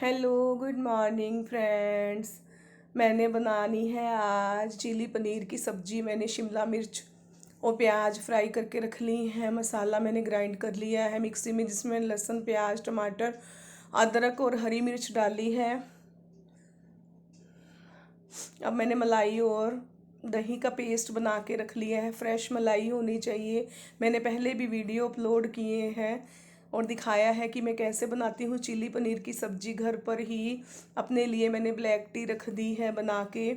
Hello good morning friends. मैंने बनानी है आज चिली पनीर की सब्जी। मैंने शिमला मिर्च और प्याज फ्राई करके रख ली है। मसाला मैंने ग्राइंड कर लिया है मिक्सी में, जिसमें लहसुन प्याज टमाटर अदरक और हरी मिर्च डाली है। अब मैंने मलाई और दही का पेस्ट बना के रख लिया है। फ्रेश मलाई होनी चाहिए। मैंने पहले भी वीडियो अपलोड किए हैं और दिखाया है कि मैं कैसे बनाती हूँ चिली पनीर की सब्ज़ी घर पर ही। अपने लिए मैंने ब्लैक टी रख दी है बना के,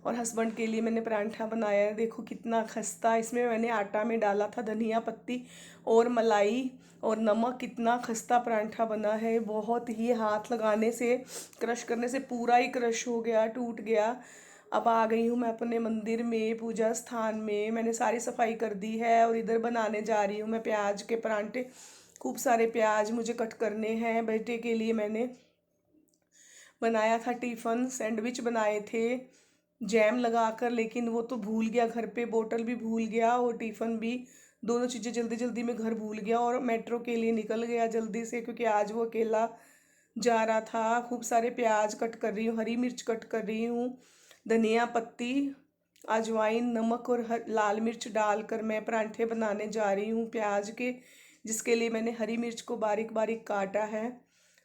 और हस्बैंड के लिए मैंने परांठा बनाया है। देखो कितना खस्ता, इसमें मैंने आटा में डाला था धनिया पत्ती और मलाई और नमक। कितना खस्ता परांठा बना है, बहुत ही हाथ लगाने से क्रश करने से पूरा ही क्रश हो गया, टूट गया। अब आ गई हूँ मैं अपने मंदिर में, पूजा स्थान में। मैंने सारी सफाई कर दी है और इधर बनाने जा रही हूँ मैं प्याज के परांठे। खूब सारे प्याज मुझे कट करने हैं। बेटे के लिए मैंने बनाया था टिफ़िन, सैंडविच बनाए थे जैम लगा कर, लेकिन वो तो भूल गया घर पे। बोतल भी भूल गया और टिफ़िन भी, दोनों चीज़ें जल्दी जल्दी में घर भूल गया। और मेट्रो के लिए निकल गया जल्दी से, क्योंकि आज वो अकेला जा रहा था। खूब सारे प्याज कट कर रही हूँ, हरी मिर्च कट कर रही हूँ, धनिया पत्ती, अजवाइन, नमक और लाल मिर्च डालकर मैं परांठे बनाने जा रही हूँ प्याज के, जिसके लिए मैंने हरी मिर्च को बारीक बारीक काटा है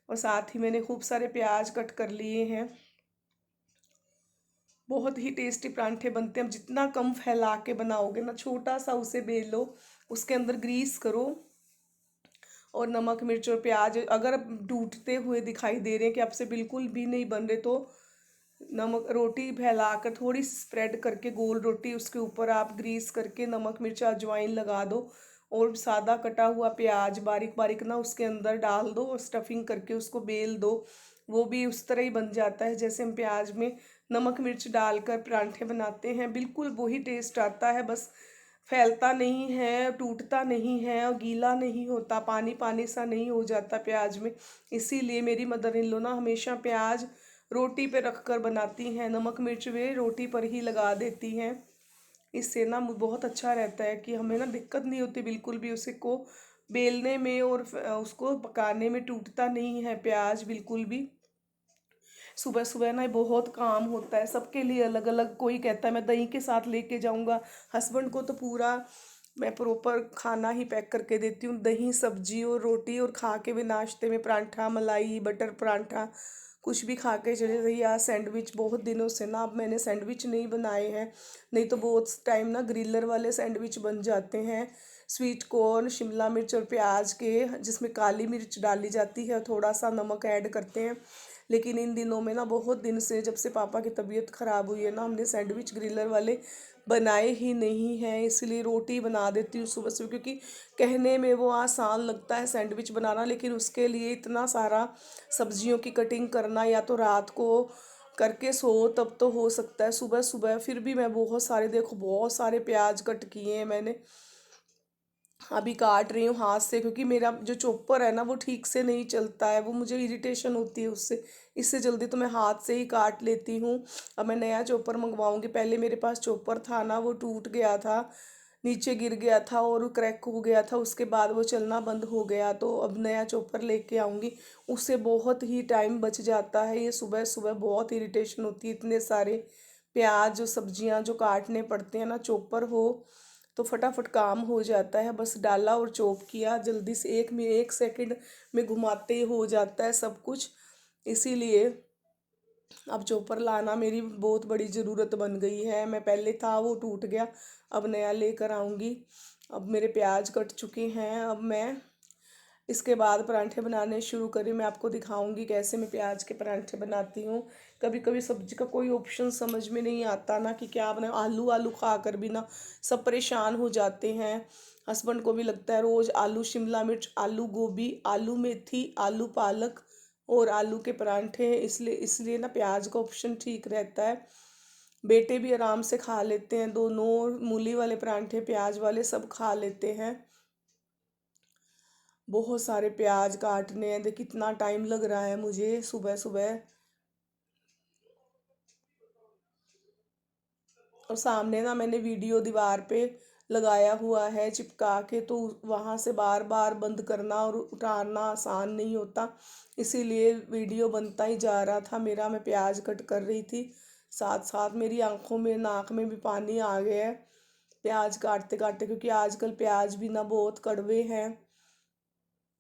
और साथ ही मैंने खूब सारे प्याज कट कर लिए हैं। बहुत ही टेस्टी परांठे बनते हैं। जितना कम फैला के बनाओगे ना, छोटा सा उसे बेल लो, उसके अंदर ग्रीस करो और नमक मिर्च और प्याज। अगर टूटते हुए दिखाई दे रहे हैं कि आपसे बिल्कुल भी नहीं बन रहे, तो नमक रोटी फैलाकर थोड़ी स्प्रेड करके गोल रोटी, उसके ऊपर आप ग्रीस करके नमक मिर्च अजवाइन लगा दो और सादा कटा हुआ प्याज बारीक बारीक ना उसके अंदर डाल दो और स्टफिंग करके उसको बेल दो। वो भी उस तरह ही बन जाता है जैसे हम प्याज में नमक मिर्च डालकर परांठे बनाते हैं। बिल्कुल वही टेस्ट आता है, बस फैलता नहीं है, टूटता नहीं है और गीला नहीं होता, पानी पानी सा नहीं हो जाता प्याज में। इसीलिए मेरी मदर इन लो ना हमेशा प्याज रोटी पे रख कर बनाती हैं, नमक मिर्च वे रोटी पर ही लगा देती हैं। इससे ना बहुत अच्छा रहता है कि हमें ना दिक्कत नहीं होती बिल्कुल भी उसे को बेलने में, और उसको पकाने में टूटता नहीं है प्याज बिल्कुल भी। सुबह सुबह ना बहुत काम होता है सबके लिए अलग अलग। कोई कहता है मैं दही के साथ लेके जाऊंगा, हस्बैंड को तो पूरा मैं प्रॉपर खाना ही पैक करके देती हूँ, दही सब्जी और रोटी, और खा के भी नाश्ते में परांठा मलाई बटर परांठा कुछ भी खा के चले जाइए। या सैंडविच, बहुत दिनों से ना अब मैंने सैंडविच नहीं बनाए हैं, नहीं तो बहुत टाइम ना ग्रिलर वाले सैंडविच बन जाते हैं। स्वीट कॉर्न शिमला मिर्च और प्याज के, जिसमें काली मिर्च डाली जाती है, थोड़ा सा नमक ऐड करते हैं। लेकिन इन दिनों में ना बहुत दिन से, जब से पापा की तबीयत ख़राब हुई है ना, हमने सैंडविच ग्रिलर वाले बनाए ही नहीं हैं। इसलिए रोटी बना देती हूँ सुबह सुबह, क्योंकि कहने में वो आसान लगता है सैंडविच बनाना, लेकिन उसके लिए इतना सारा सब्जियों की कटिंग करना, या तो रात को करके सो तब तो हो सकता है, सुबह सुबह फिर भी मैं बहुत सारे, देखो बहुत सारे प्याज कट किए हैं मैंने। अभी काट रही हूँ हाथ से, क्योंकि मेरा जो चॉपर है ना वो ठीक से नहीं चलता है, वो मुझे इरिटेशन होती है उससे। इससे जल्दी तो मैं हाथ से ही काट लेती हूँ। अब मैं नया चॉपर मंगवाऊंगी। पहले मेरे पास चॉपर था ना, वो टूट गया था, नीचे गिर गया था और क्रैक हो गया था, उसके बाद वो चलना बंद हो गया। तो अब नया चॉपर लेके आऊँगी, उससे बहुत ही टाइम बच जाता है। ये सुबह सुबह बहुत इरिटेशन होती है, इतने सारे प्याज जो सब्जियां जो काटने पड़ते हैं ना, चॉपर हो तो फटाफट काम हो जाता है। बस डाला और चॉप किया, जल्दी से एक सेकंड में घुमाते ही हो जाता है सब कुछ। इसीलिए अब चॉपर लाना मेरी बहुत बड़ी ज़रूरत बन गई है। मैं पहले था वो टूट गया, अब नया लेकर आऊँगी। अब मेरे प्याज कट चुके हैं, अब मैं इसके बाद परांठे बनाने शुरू करी। मैं आपको दिखाऊंगी कैसे मैं प्याज के परांठे बनाती हूँ। कभी कभी सब्जी का कोई ऑप्शन समझ में नहीं आता ना कि क्या बनाए। आलू आलू खा कर भी ना सब परेशान हो जाते हैं। हस्बैंड को भी लगता है रोज आलू शिमला मिर्च, आलू गोभी, आलू मेथी, आलू पालक और आलू के परांठे, इसलिए इसलिए ना प्याज का ऑप्शन ठीक रहता है। बेटे भी आराम से खा लेते हैं, दोनों मूली वाले परांठे प्याज वाले सब खा लेते हैं। बहुत सारे प्याज काटने हैं, देख कितना टाइम लग रहा है मुझे सुबह सुबह। और सामने ना मैंने वीडियो दीवार पे लगाया हुआ है चिपका के, तो वहाँ से बार बार बंद करना और उतारना आसान नहीं होता, इसीलिए वीडियो बनता ही जा रहा था मेरा। मैं प्याज कट कर रही थी, साथ साथ मेरी आंखों में नाक में भी पानी आ गया है प्याज काटते काटते, क्योंकि आजकल प्याज भी ना बहुत कड़वे हैं।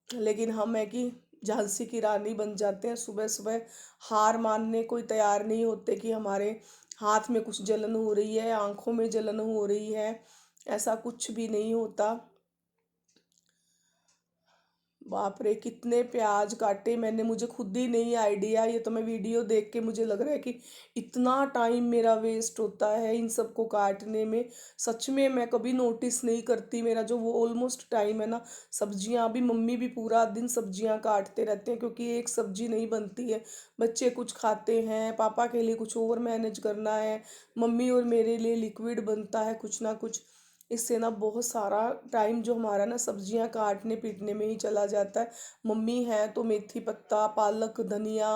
लेकिन हम है कि झांसी की रानी बन जाते हैं, सुबह सुबह हार मानने कोई तैयार नहीं होते कि हमारे हाथ में कुछ जलन हो रही है, आंखों में जलन हो रही है, ऐसा कुछ भी नहीं होता। बाप रे, कितने प्याज काटे मैंने, मुझे खुद ही नहीं आइडिया, ये तो मैं वीडियो देख के मुझे लग रहा है कि इतना टाइम मेरा वेस्ट होता है इन सबको काटने में। सच में मैं कभी नोटिस नहीं करती, मेरा जो वो ऑलमोस्ट टाइम है ना, सब्जियां भी, मम्मी भी पूरा दिन सब्जियां काटते रहते हैं, क्योंकि एक सब्जी नहीं बनती है, बच्चे कुछ खाते हैं, पापा के लिए कुछ और मैनेज करना है, मम्मी और मेरे लिए लिक्विड बनता है कुछ ना कुछ। इससे ना बहुत सारा टाइम जो हमारा ना सब्जियां काटने पीटने में ही चला जाता है। मम्मी है तो मेथी पत्ता, पालक, धनिया,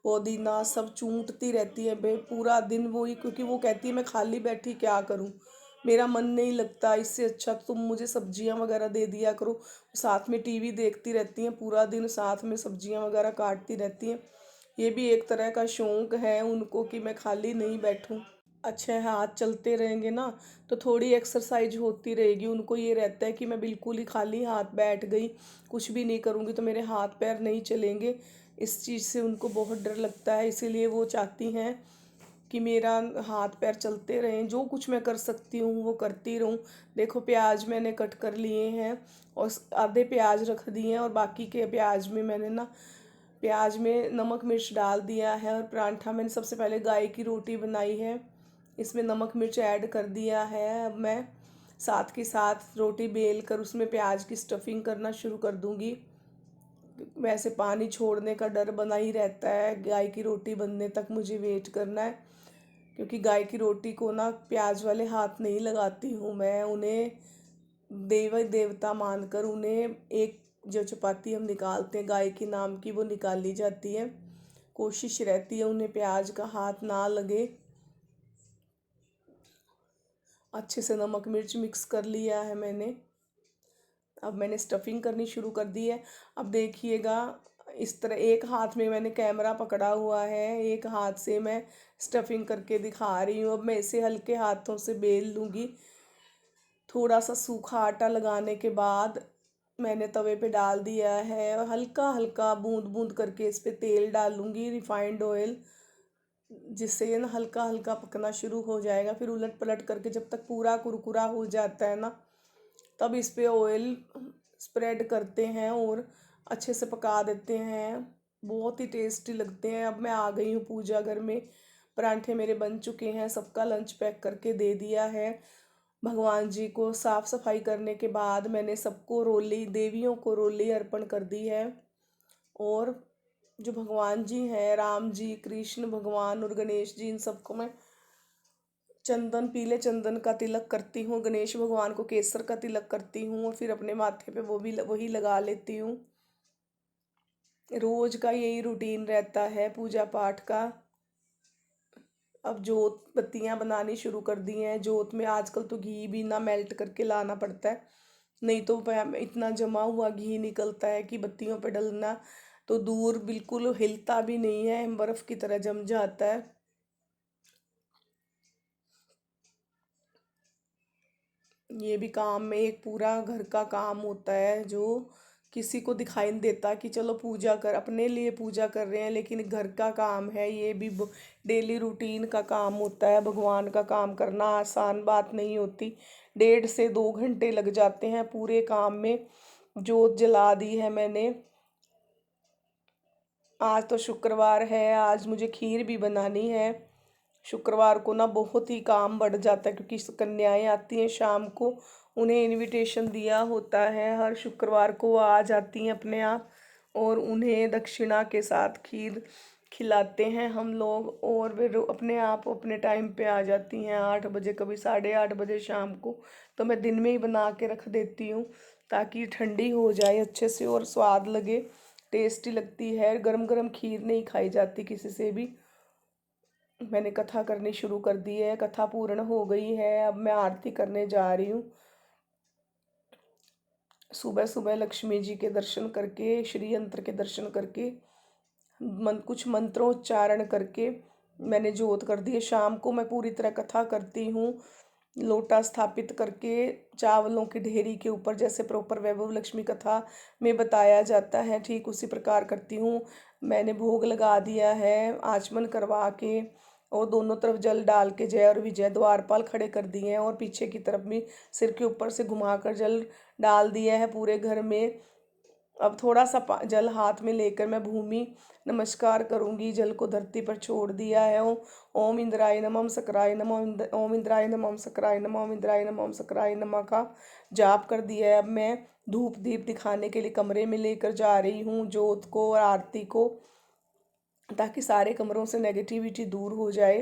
पुदीना सब चूंटती रहती है बे पूरा दिन वही, क्योंकि वो कहती है मैं खाली बैठी क्या करूं, मेरा मन नहीं लगता, इससे अच्छा तुम मुझे सब्जियां वगैरह दे दिया करो। साथ में टीवी देखती रहती हैं पूरा दिन, साथ में सब्जियां वगैरह काटती रहती हैं। ये भी एक तरह का शौक है उनको कि मैं खाली नहीं बैठूं। अच्छे हाथ चलते रहेंगे ना, तो थोड़ी एक्सरसाइज होती रहेगी। उनको ये रहता है कि मैं बिल्कुल ही खाली हाथ बैठ गई, कुछ भी नहीं करूँगी तो मेरे हाथ पैर नहीं चलेंगे। इस चीज़ से उनको बहुत डर लगता है, इसीलिए वो चाहती हैं कि मेरा हाथ पैर चलते रहें, जो कुछ मैं कर सकती हूँ वो करती रहूँ। देखो प्याज मैंने कट कर लिए हैं और आधे प्याज रख दिए हैं, और बाकी के प्याज में मैंने ना, प्याज में नमक मिर्च डाल दिया है। और परांठा मैंने सबसे पहले गाय की रोटी बनाई है, इसमें नमक मिर्च ऐड कर दिया है। अब मैं साथ के साथ रोटी बेल कर उसमें प्याज की स्टफिंग करना शुरू कर दूंगी। वैसे पानी छोड़ने का डर बना ही रहता है, गाय की रोटी बनने तक मुझे वेट करना है, क्योंकि गाय की रोटी को ना प्याज वाले हाथ नहीं लगाती हूँ मैं, उन्हें देव देवता मानकर उन्हें, एक जो चपाती हम निकालते हैं गाय के नाम की वो निकाली जाती है, कोशिश रहती है उन्हें प्याज का हाथ ना लगे। अच्छे से नमक मिर्च मिक्स कर लिया है मैंने। अब मैंने स्टफिंग करनी शुरू कर दी है। अब देखिएगा, इस तरह एक हाथ में मैंने कैमरा पकड़ा हुआ है, एक हाथ से मैं स्टफिंग करके दिखा रही हूँ। अब मैं इसे हल्के हाथों से बेल लूँगी। थोड़ा सा सूखा आटा लगाने के बाद मैंने तवे पे डाल दिया है, और हल्का हल्का बूंद बूंद करके इस पे तेल डालूंगी, रिफाइंड ऑयल, जिससे ये ना हल्का हल्का पकना शुरू हो जाएगा। फिर उलट पलट करके जब तक पूरा कुरकुरा हो जाता है ना, तब इस पे ऑयल स्प्रेड करते हैं और अच्छे से पका देते हैं। बहुत ही टेस्टी लगते हैं। अब मैं आ गई हूँ पूजा घर में, परांठे मेरे बन चुके हैं, सबका लंच पैक करके दे दिया है। भगवान जी को साफ सफाई करने के बाद मैंने सबको रोली, देवियों को रोली अर्पण कर दी है। और जो भगवान जी हैं, राम जी, कृष्ण भगवान और गणेश जी, इन सबको मैं चंदन, पीले चंदन का तिलक करती हूँ। गणेश भगवान को केसर का तिलक करती हूँ, और फिर अपने माथे पे वो भी वही लगा लेती हूँ। रोज का यही रूटीन रहता है पूजा पाठ का। अब जोत बत्तियां बनानी शुरू कर दी हैं। जोत में आजकल तो घी भी ना मेल्ट करके लाना पड़ता है, नहीं तो इतना जमा हुआ घी निकलता है कि बत्तियों पे डलना तो दूर, बिल्कुल हिलता भी नहीं है, बर्फ की तरह जम जाता है। ये भी काम में एक पूरा घर का काम होता है, जो किसी को दिखाई नहीं देता कि चलो पूजा कर, अपने लिए पूजा कर रहे हैं, लेकिन घर का काम है, ये भी डेली रूटीन का काम होता है। भगवान का काम करना आसान बात नहीं होती, 1.5 से 2 घंटे लग जाते हैं पूरे काम में। जोत जला दी है मैंने। आज तो शुक्रवार है, आज मुझे खीर भी बनानी है। शुक्रवार को ना बहुत ही काम बढ़ जाता है, क्योंकि कन्याएं आती हैं शाम को, उन्हें इनविटेशन दिया होता है, हर शुक्रवार को वो आ जाती हैं अपने आप, और उन्हें दक्षिणा के साथ खीर खिलाते हैं हम लोग, और वे अपने आप अपने टाइम पे आ जाती हैं, 8 बजे, कभी 8:30 बजे शाम को। तो मैं दिन में ही बना के रख देती हूँ, ताकि ठंडी हो जाए अच्छे से और स्वाद लगे, टेस्टी लगती है। गरम गरम खीर नहीं खाई जाती किसी से भी। मैंने कथा करनी शुरू कर दी है, कथा पूर्ण हो गई है, अब मैं आरती करने जा रही हूँ। सुबह सुबह लक्ष्मी जी के दर्शन करके, श्री यंत्र के दर्शन करके, कुछ मंत्रोच्चारण करके मैंने जोत कर दी है। शाम को मैं पूरी तरह कथा करती हूँ, लोटा स्थापित करके चावलों की ढेरी के ऊपर, जैसे प्रॉपर वैभव लक्ष्मी कथा में बताया जाता है ठीक उसी प्रकार करती हूँ। मैंने भोग लगा दिया है आचमन करवा के, और दोनों तरफ जल डाल के जय और विजय द्वारपाल खड़े कर दिए हैं, और पीछे की तरफ भी सिर के ऊपर से घुमाकर जल डाल दिया है पूरे घर में। अब थोड़ा सा जल हाथ में लेकर मैं भूमि नमस्कार करूंगी, जल को धरती पर छोड़ दिया है। ओम इंद्राय नमः सकराय नमः, ओम इंद्राय नमः सकराय नमः, ओम इंद्राय नमः सकराय नमः का जाप कर दिया है। अब मैं धूप दीप दिखाने के लिए कमरे में लेकर जा रही हूँ जोत को और आरती को, ताकि सारे कमरों से नेगेटिविटी दूर हो जाए।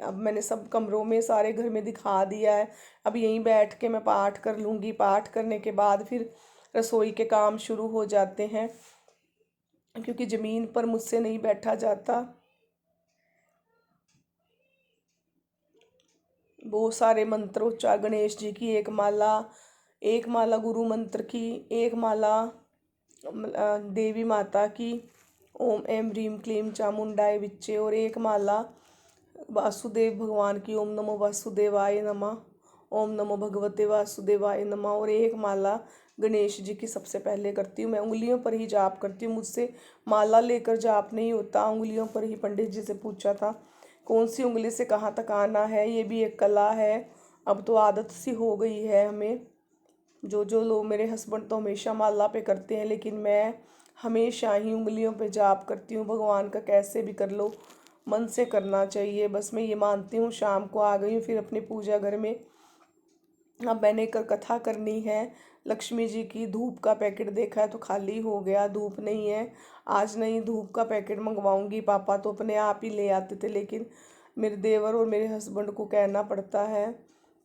अब मैंने सब कमरों में, सारे घर में दिखा दिया है। अब यहीं बैठ के मैं पाठ कर लूँगी। पाठ करने के बाद फिर रसोई के काम शुरू हो जाते हैं, क्योंकि ज़मीन पर मुझसे नहीं बैठा जाता। बहुत सारे मंत्रोच्चार, गणेश जी की एक माला गुरु मंत्र की, एक माला देवी माता की, ओम एम ह्रीम क्लीम चामुंडाय विच्चे, और एक माला वासुदेव भगवान की, ओम नमो वासुदेवाय नमः, ओम नमो भगवते वासुदेवाय नमः, और एक माला गणेश जी की सबसे पहले करती हूँ। मैं उंगलियों पर ही जाप करती हूँ, मुझसे माला लेकर जाप नहीं होता। उंगलियों पर ही, पंडित जी से पूछा था कौन सी उंगली से कहाँ तक आना है, ये भी एक कला है। अब तो आदत सी हो गई है हमें। जो जो लोग, मेरे हस्बैंड तो हमेशा माला पे करते हैं, लेकिन मैं हमेशा ही उंगलियों पे जाप करती हूँ। भगवान का कैसे भी कर लो, मन से करना चाहिए, बस मैं ये मानती हूँ। शाम को आ गई हूँ फिर अपने पूजा घर में। अब मैंने कथा करनी है लक्ष्मी जी की। धूप का पैकेट देखा है तो खाली हो गया, धूप नहीं है। आज नहीं, धूप का पैकेट मंगवाऊंगी। पापा तो अपने आप ही ले आते थे, लेकिन मेरे देवर और मेरे हस्बैंड को कहना पड़ता है।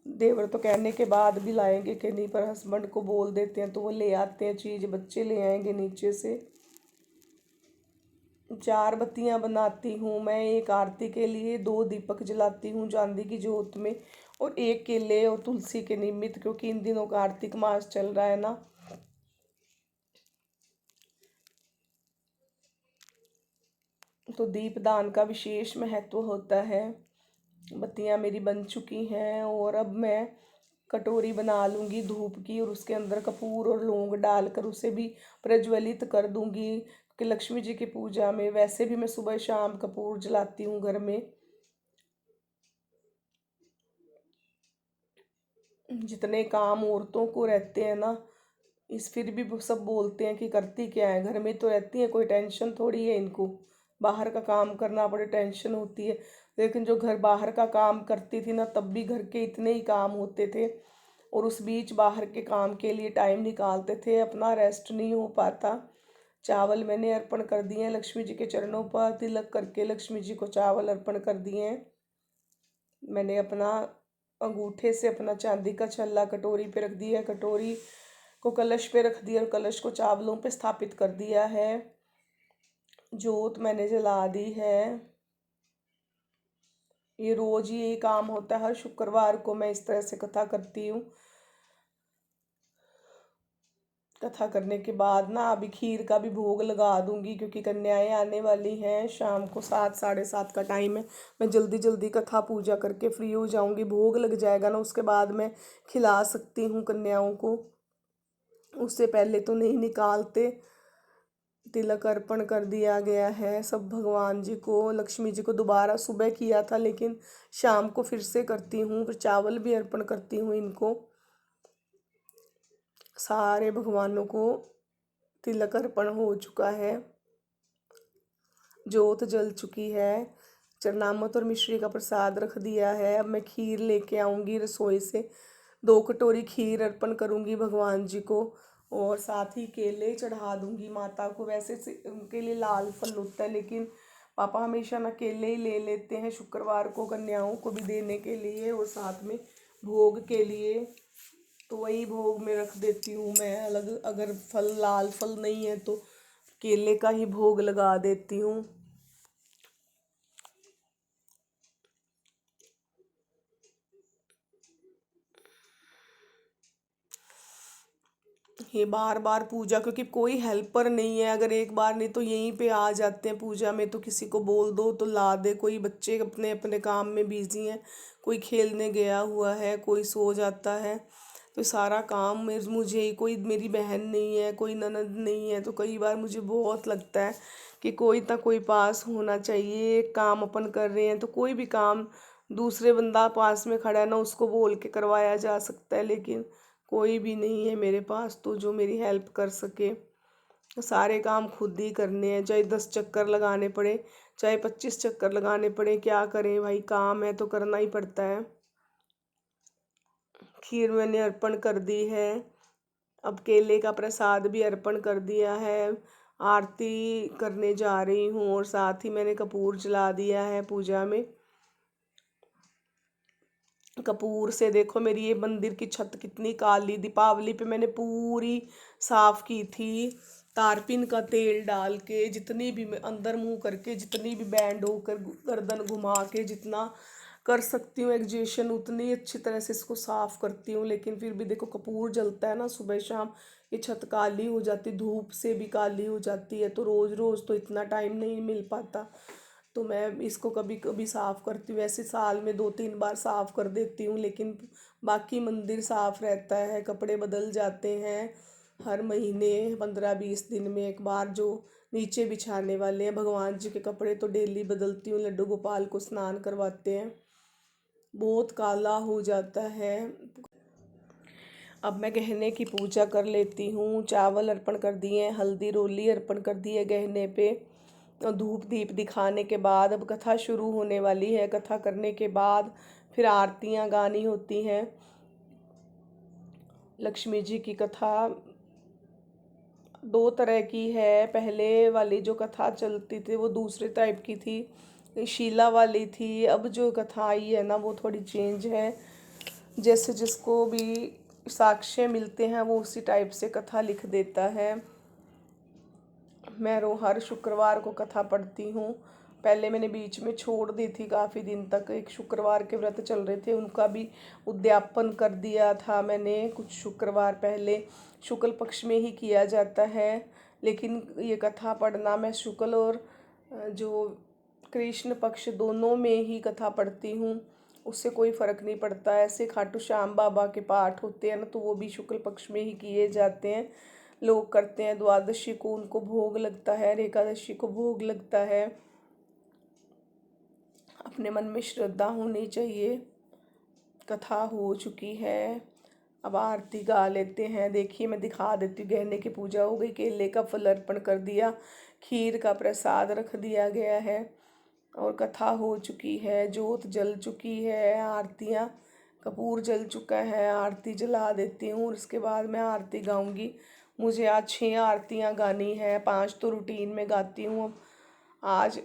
देवर तो कहने के बाद भी लाएंगे कि नहीं, पर हस्बैंड को बोल देते हैं तो वो ले आते हैं चीज़। बच्चे ले आएंगे नीचे से। 4 बत्तियां बनाती हूँ मैं, एक आरती के लिए, 2 दीपक जलाती हूँ चांदी की जोत में, और एक केले और तुलसी के निमित्त, क्योंकि इन दिनों कार्तिक मास चल रहा है ना। तो दीपदान का विशेष महत्व होता है। बत्तियां मेरी बन चुकी हैं, और अब मैं कटोरी बना लूँगी धूप की, और उसके अंदर कपूर और लौंग डालकर उसे भी प्रज्वलित कर दूँगी। कि लक्ष्मी जी की पूजा में वैसे भी मैं सुबह शाम कपूर जलाती हूँ घर में। जितने काम औरतों को रहते हैं ना, इस फिर भी वो सब बोलते हैं कि करती क्या है, घर में तो रहती है, कोई टेंशन थोड़ी है इनको। बाहर का काम करना बड़ी टेंशन होती है। लेकिन जो घर बाहर का काम करती थी ना, तब भी घर के इतने ही काम होते थे, और उस बीच बाहर के काम के लिए टाइम निकालते थे, अपना रेस्ट नहीं हो पाता। चावल मैंने अर्पण कर दिए हैं लक्ष्मी जी के चरणों पर, तिलक करके लक्ष्मी जी को चावल अर्पण कर दिए हैं। मैंने अपना अंगूठे से अपना चांदी का छल्ला कटोरी पे रख दिया है, कटोरी को कलश पे रख दिया, और कलश को चावलों पे स्थापित कर दिया है। जोत मैंने जला दी है। ये रोज ही यही काम होता है, हर शुक्रवार को मैं इस तरह से कथा करती हूँ। कथा करने के बाद ना अभी खीर का भी भोग लगा दूंगी, क्योंकि कन्याएं आने वाली हैं। शाम को 7 साढ़े 7 का टाइम है। मैं जल्दी जल्दी कथा पूजा करके फ्री हो जाऊंगी, भोग लग जाएगा ना, उसके बाद मैं खिला सकती हूँ कन्याओं को। उससे पहले तो नहीं निकालते। तिलक अर्पण कर दिया गया है सब भगवान जी को, लक्ष्मी जी को दोबारा सुबह किया था, लेकिन शाम को फिर से करती हूँ। फिर चावल भी अर्पण करती हूँ इनको। सारे भगवानों को तिलक अर्पण हो चुका है, जोत जल चुकी है, चरणामृत और मिश्री का प्रसाद रख दिया है। अब मैं खीर लेके आऊँगी रसोई से, 2 कटोरी खीर अर्पण करूँगी भगवान जी को, और साथ ही केले चढ़ा दूँगी माता को। वैसे उनके लिए लाल फल होता है, लेकिन पापा हमेशा ना केले ही ले लेते हैं शुक्रवार को, कन्याओं को भी देने के लिए और साथ में भोग के लिए। तो वही भोग में रख देती हूँ मैं अलग। अगर फल, लाल फल नहीं है तो केले का ही भोग लगा देती हूँ। ये बार बार पूजा, क्योंकि कोई हेल्पर नहीं है, अगर एक बार नहीं तो यहीं पे आ जाते हैं पूजा में, तो किसी को बोल दो तो ला दे। कोई बच्चे अपने अपने काम में बिजी हैं, कोई खेलने गया हुआ है, कोई सो जाता है। तो सारा काम मुझे ही, कोई मेरी बहन नहीं है, कोई ननद नहीं है, तो कई बार मुझे बहुत लगता है कि कोई ना कोई पास होना चाहिए। एक काम अपन कर रहे हैं तो कोई भी काम दूसरे बंदा पास में खड़ा है ना, उसको बोल के करवाया जा सकता है, लेकिन कोई भी नहीं है मेरे पास तो जो मेरी हेल्प कर सके। सारे काम खुद ही करने हैं, चाहे 10 चक्कर लगाने पड़े, चाहे 25 चक्कर लगाने पड़े, क्या करें भाई, काम है तो करना ही पड़ता है। खीर मैंने अर्पण कर दी है, अब केले का प्रसाद भी अर्पण कर दिया है। आरती करने जा रही हूँ और साथ ही मैंने कपूर जला दिया है पूजा में। कपूर से देखो मेरी ये मंदिर की छत कितनी काली, दीपावली पे मैंने पूरी साफ की थी तारपीन का तेल डाल के, जितनी भी अंदर मुंह करके, जितनी भी बैंड होकर गर्दन घुमा के, जितना कर सकती हूँ एग्जेशन उतनी अच्छी तरह से इसको साफ करती हूँ। लेकिन फिर भी देखो कपूर जलता है ना सुबह शाम, ये छत काली हो जाती, धूप से भी काली हो जाती है, तो रोज़ रोज़ तो इतना टाइम नहीं मिल पाता। तो मैं इसको कभी कभी साफ़ करती हूँ, ऐसे साल में 2-3 बार साफ़ कर देती हूँ, लेकिन बाकी मंदिर साफ़ रहता है। कपड़े बदल जाते हैं हर महीने 15-20 दिन में एक बार, जो नीचे बिछाने वाले हैं भगवान जी के कपड़े तो डेली बदलती हूँ। लड्डू गोपाल को स्नान करवाते हैं, बहुत काला हो जाता है। अब मैं गहने की पूजा कर लेती हूँ। चावल अर्पण कर दिए, हल्दी रोली अर्पण कर दी है गहने पे, और धूप दीप दिखाने के बाद अब कथा शुरू होने वाली है। कथा करने के बाद फिर आरतियाँ गानी होती हैं। लक्ष्मी जी की कथा 2 तरह की है। पहले वाली जो कथा चलती थी वो दूसरे टाइप की थी, शीला वाली थी। अब जो कथा आई है ना वो थोड़ी चेंज है, जैसे जिसको भी साक्ष्य मिलते हैं वो उसी टाइप से कथा लिख देता है। मैं हर शुक्रवार को कथा पढ़ती हूँ। पहले मैंने बीच में छोड़ दी थी, काफ़ी दिन तक एक शुक्रवार के व्रत चल रहे थे, उनका भी उद्यापन कर दिया था मैंने कुछ शुक्रवार पहले। शुक्ल पक्ष में ही किया जाता है, लेकिन ये कथा पढ़ना मैं शुक्ल और जो कृष्ण पक्ष दोनों में ही कथा पढ़ती हूँ, उससे कोई फ़र्क नहीं पड़ता। ऐसे खाटू श्याम बाबा के पाठ होते हैं ना, तो वो भी शुक्ल पक्ष में ही किए जाते हैं, लोग करते हैं। द्वादशी को उनको भोग लगता है, एकादशी को भोग लगता है। अपने मन में श्रद्धा होनी चाहिए। कथा हो चुकी है, अब आरती गा लेते हैं। देखिए मैं दिखा देती हूँ, गहने की पूजा हो गई, केले का फल अर्पण कर दिया, खीर का प्रसाद रख दिया गया है, और कथा हो चुकी है, जोत जल चुकी है, आरतियाँ, कपूर जल चुका है, आरती जला देती हूँ और उसके बाद मैं आरती गाऊंगी। मुझे आज 6 आरतियाँ गानी है, 5 तो रूटीन में गाती हूँ। आज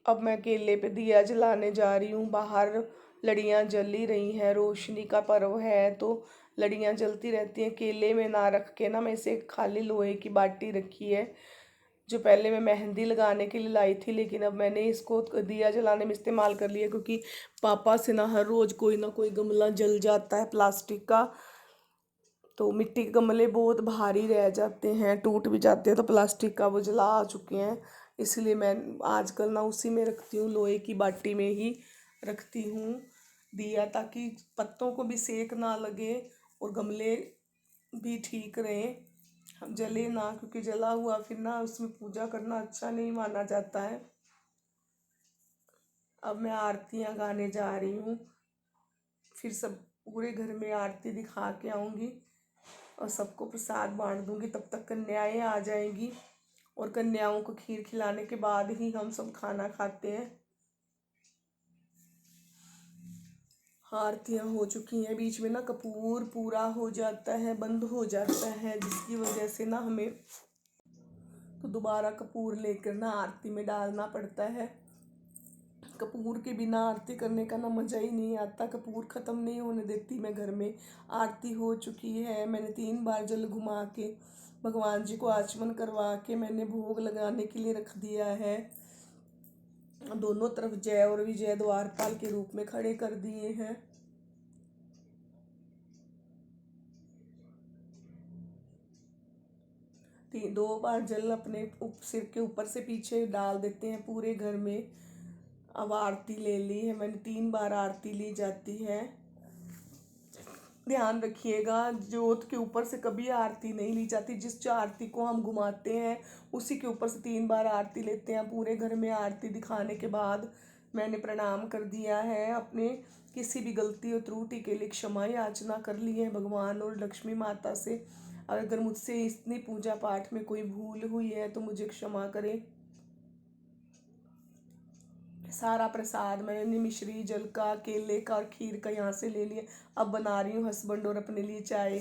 अब मैं केले पे दिया जलाने जा रही हूँ। बाहर लड़ियाँ जल ही रही हैं, रोशनी का पर्व है तो लड़ियाँ जलती रहती हैं। केले में ना रख के ना मैं इसे खाली लोहे की बाटी रखी है, जो पहले मैं मेहंदी लगाने के लिए लाई थी, लेकिन अब मैंने इसको दिया जलाने में इस्तेमाल कर लिया, क्योंकि पापा से ना हर रोज़ कोई ना कोई गमला जल जाता है प्लास्टिक का। तो मिट्टी के गमले बहुत भारी रह जाते हैं, टूट भी जाते हैं, तो प्लास्टिक का वो जला चुके हैं। इसलिए मैं आजकल ना उसी में रखती हूँ, लोहे की बाटी में ही रखती हूँ दिया, ताकि पत्तों को भी सेक ना लगे और गमले भी ठीक रहें, हम जले ना, क्योंकि जला हुआ फिर ना उसमें पूजा करना अच्छा नहीं माना जाता है। अब मैं आरतियाँ गाने जा रही हूँ, फिर सब पूरे घर में आरती दिखा के आऊँगी और सबको प्रसाद बांट दूंगी। तब तक कन्याएं आ जाएंगी और कन्याओं को खीर खिलाने के बाद ही हम सब खाना खाते हैं। आरतियाँ हो चुकी हैं, बीच में ना कपूर पूरा हो जाता है, बंद हो जाता है, जिसकी वजह से ना हमें तो दोबारा कपूर लेकर ना आरती में डालना पड़ता है। कपूर के बिना आरती करने का ना मज़ा ही नहीं आता। कपूर ख़त्म नहीं होने देती मैं घर में। आरती हो चुकी है, मैंने 3 बार जल घुमा के भगवान जी को आचमन करवा के मैंने भोग लगाने के लिए रख दिया है। दोनों तरफ जय और विजय द्वारपाल के रूप में खड़े कर दिए हैं। दो बार जल अपने सिर के ऊपर से पीछे डाल देते हैं पूरे घर में। अब आरती ले ली है मैंने, 3 बार आरती ली जाती है। ध्यान रखिएगा, जोत के ऊपर से कभी आरती नहीं ली जाती। जिस आरती को हम घुमाते हैं उसी के ऊपर से 3 बार आरती लेते हैं। पूरे घर में आरती दिखाने के बाद मैंने प्रणाम कर दिया है। अपने किसी भी गलती और त्रुटि के लिए क्षमा याचना कर ली है भगवान और लक्ष्मी माता से। अगर मुझसे इतनी पूजा पाठ में कोई भूल हुई है तो मुझे क्षमा करें। सारा प्रसाद मैंने मिश्री, जल का, केले का और खीर का यहाँ से ले लिया। अब बना रही हूँ हस्बैंड और अपने लिए चाय।